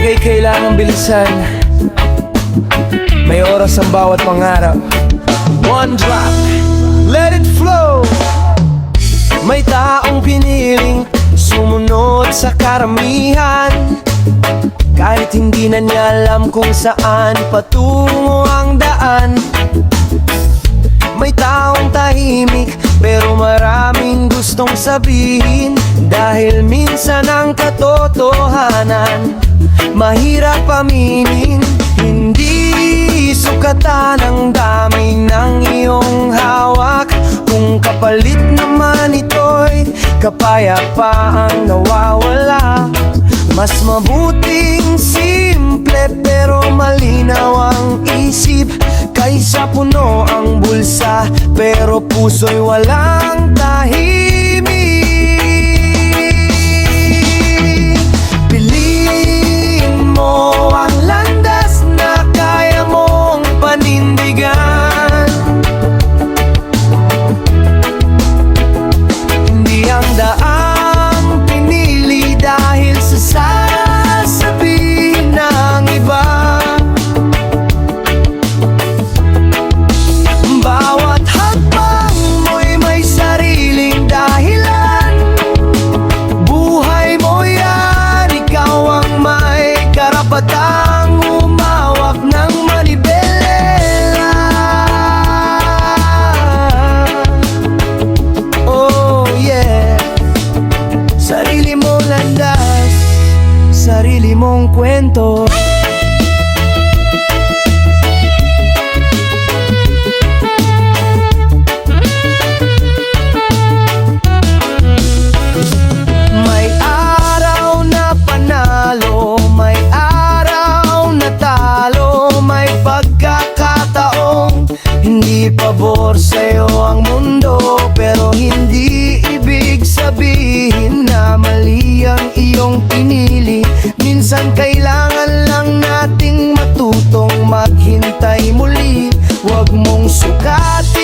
bagay kailangang bilisan. May oras ang bawat pangarap. One drop, let it flow. May taong piniling sumunod sa karamihan, kahit hindi na niya alam kung saan patungo ang daan. May taong tahimik pero maraming gustong sabihin, dahil minsan ang katotohanan mahirap aminin. Hindi sukatan ang dami ng iyong hawak, kung kapalit naman ito'y kapayapaang nawawala. Mas mabuting simple pero malinaw ang isip, kaysa puno ang bulsa pero puso'y walang tahimik. Piliin mo ang landas na kaya mong panindigan, hindi ang daang pinili dahil sa sasabihin ng iba. Bawat hakbang mo'y may sariling dahilan. Buhay mo yan, ikaw ang may karapatang humawak ng manibela. Oh yeah, sarili mong landas, sarili mong kwento. May araw na panalo, may araw na talo, may pagkakataong hindi pabor sa'yo ang mundo, pero hindi ibig sabihin na mali ang iyong pinili. Minsan kailangan lang nating matutong maghintay muli. Huwag mong sukatin